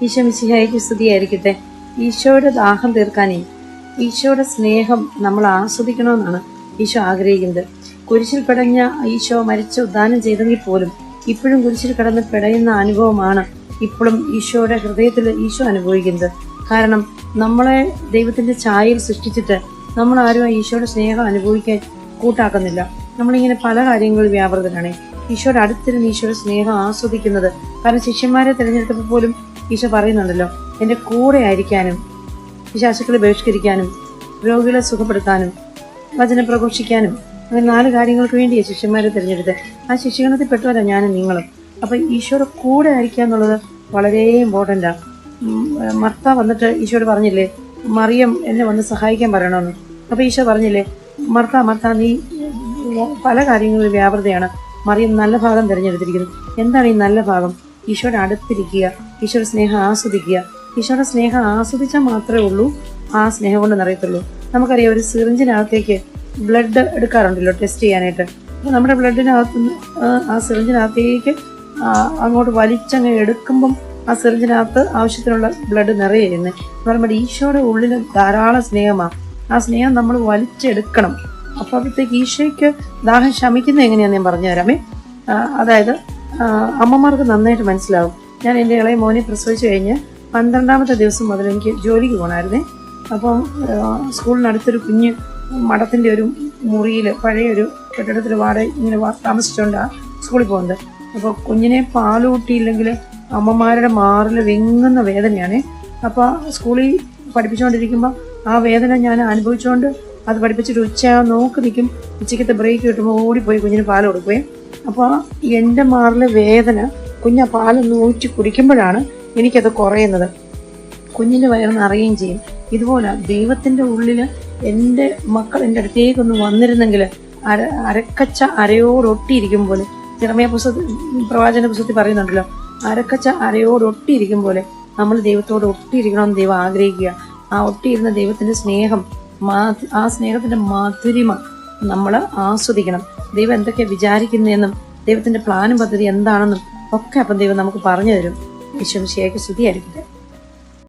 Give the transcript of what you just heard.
ഈശോ മിശിഹായ്ക്ക് സ്തുതിയായിരിക്കട്ടെ. ഈശോയുടെ ദാഹം തീർക്കാനേ, ഈശോയുടെ സ്നേഹം നമ്മൾ ആസ്വദിക്കണമെന്നാണ് ഈശോ ആഗ്രഹിക്കുന്നത്. കുരിശിൽ പിടഞ്ഞ ഈശോ മരിച്ച് ഉദ്ധാനം ചെയ്തെങ്കിൽ പോലും ഇപ്പോഴും കുരിശിൽ കിടന്ന് പിടയുന്ന അനുഭവമാണ് ഇപ്പോഴും ഈശോയുടെ ഹൃദയത്തിൽ ഈശോ അനുഭവിക്കുന്നത്. കാരണം നമ്മളെ ദൈവത്തിന്റെ ഛായയിൽ സൃഷ്ടിച്ചിട്ട് നമ്മൾ ആരും ഈശോയുടെ സ്നേഹം അനുഭവിക്കാൻ കൂട്ടാക്കുന്നില്ല. നമ്മളിങ്ങനെ പല കാര്യങ്ങളിൽ വ്യാപൃതരാണ്. ഈശോയുടെ അടുത്തിരുന്ന് ഈശോയുടെ സ്നേഹം ആസ്വദിക്കുന്നത്. കാരണം ശിഷ്യന്മാരെ തിരഞ്ഞെടുത്തപ്പോൾ പോലും ഈശോ പറയുന്നുണ്ടല്ലോ, എൻ്റെ കൂടെ ആയിരിക്കാനും പിശാചുക്കളെ ബഹിഷ്കരിക്കാനും രോഗികളെ സുഖപ്പെടുത്താനും വചനം പ്രഘോഷിക്കാനും അങ്ങനെ 4 കാര്യങ്ങൾക്ക് വേണ്ടിയാണ് ശിഷ്യന്മാരെ തിരഞ്ഞെടുത്ത്. ആ ശിഷ്യഗണത്തിൽ പെട്ടവരാണ് ഞാനും നിങ്ങളും. അപ്പം ഈശോയുടെ കൂടെ ആയിരിക്കുക എന്നുള്ളത് വളരെ ഇമ്പോർട്ടൻ്റാണ്. മർത്ത വന്നിട്ട് ഈശോയോട് പറഞ്ഞില്ലേ, മറിയം എന്നെ വന്ന് സഹായിക്കാൻ പറയണമെന്ന്. അപ്പോൾ ഈശോ പറഞ്ഞില്ലേ, മർത്ത നീ പല കാര്യങ്ങളിൽ വ്യാപൃതയാണ്, മറിയം നല്ല ഭാഗം തിരഞ്ഞെടുത്തിരിക്കുന്നു. എന്താണ് ഈ നല്ല ഭാഗം? ഈശോയുടെ അടുത്തിരിക്കുക, ഈശോയുടെ സ്നേഹം ആസ്വദിക്കുക. ഈശോയുടെ സ്നേഹം ആസ്വദിച്ചാൽ മാത്രമേ ഉള്ളൂ ആ സ്നേഹം കൊണ്ട് നിറയത്തുള്ളൂ. നമുക്കറിയാം, ഒരു സിറിഞ്ചിനകത്തേക്ക് ബ്ലഡ് എടുക്കാറുണ്ടല്ലോ ടെസ്റ്റ് ചെയ്യാനായിട്ട്. അപ്പോൾ നമ്മുടെ ബ്ലഡിനകത്തുനിന്ന് ആ സിറിഞ്ചിനകത്തേക്ക് അങ്ങോട്ട് വലിച്ചങ്ങ് എടുക്കുമ്പം ആ സിറിഞ്ചിനകത്ത് ആവശ്യത്തിനുള്ള ബ്ലഡ് നിറയുന്നത് എന്ന് പറയുമ്പോൾ ഈശോയുടെ ഉള്ളിൽ ധാരാളം സ്നേഹമാണ്. ആ സ്നേഹം നമ്മൾ വലിച്ചെടുക്കണം. അപ്പോഴത്തേക്ക് ഈശോയ്ക്ക് ദാഹം ശമിക്കുന്നത് എങ്ങനെയാണെന്ന് ഞാൻ പറഞ്ഞു തരാമേ. അതായത് അമ്മമാർക്ക് നന്നായിട്ട് മനസ്സിലാവും. ഞാൻ എൻ്റെ ഇളയ മോനെ പ്രസവിച്ച് കഴിഞ്ഞ് 12ാമത്തെ ദിവസം മുതൽ എനിക്ക് ജോലിക്ക് പോകണമായിരുന്നേ. അപ്പം സ്കൂളിനടുത്തൊരു കുഞ്ഞ് മഠത്തിൻ്റെ ഒരു മുറിയിൽ പഴയൊരു കെട്ടിടത്തിൽ ഇങ്ങനെ താമസിച്ചുകൊണ്ടാണ് സ്കൂളിൽ പോകുന്നത്. അപ്പോൾ കുഞ്ഞിനെ പാലൂട്ടിയില്ലെങ്കിൽ അമ്മമാരുടെ മാറിൽ വെങ്ങുന്ന വേദനയാണ്. അപ്പോൾ സ്കൂളിൽ പഠിപ്പിച്ചുകൊണ്ടിരിക്കുമ്പോൾ ആ വേദന ഞാൻ അനുഭവിച്ചുകൊണ്ട് അത് പഠിപ്പിച്ചിട്ട് ഉച്ചയാകാൻ നോക്കി നിൽക്കും. ഉച്ചയ്ക്കത്തെ ബ്രേക്ക് കിട്ടുമ്പോൾ ഓടിപ്പോയി കുഞ്ഞിന് പാൽ കൊടുക്കുകയും, അപ്പോൾ എൻ്റെ മാറിലെ വേദന കുഞ്ഞ് ആ പാലൊന്ന് ഊറ്റി കുടിക്കുമ്പോഴാണ് എനിക്കത് കുറയുന്നത്. കുഞ്ഞിൻ്റെ വയറ് നിറയുകയും ചെയ്യും. ഇതുപോലെ ദൈവത്തിൻ്റെ ഉള്ളിൽ എൻ്റെ മക്കൾ എൻ്റെ അടുത്തേക്കൊന്ന് വന്നിരുന്നെങ്കിൽ അരക്കച്ച അരയോടൊട്ടിയിരിക്കും പോലെ, ജെറമ്യാ പ്രവാചന പുസ്തകത്തിൽ പറയുന്നുണ്ടല്ലോ, അരക്കച്ച അരയോടൊട്ടിയിരിക്കും പോലെ നമ്മൾ ദൈവത്തോട് ഒട്ടിയിരിക്കണമെന്ന് ദൈവം ആഗ്രഹിക്കുക. ആ ഒട്ടിയിരുന്ന ദൈവത്തിൻ്റെ സ്നേഹം, ആ സ്നേഹത്തിൻ്റെ മാധുരിമ നമ്മൾ ആസ്വദിക്കണം. ദൈവം എന്തൊക്കെയാണ് വിചാരിക്കുന്നതെന്നും ദൈവത്തിൻ്റെ പ്ലാനും പദ്ധതി എന്താണെന്നും ഒക്കെ അപ്പം ദൈവം നമുക്ക് പറഞ്ഞു തരും. ഈശോ മിശിഹായ്ക്ക് സ്തുതിയായിരിക്കട്ടെ.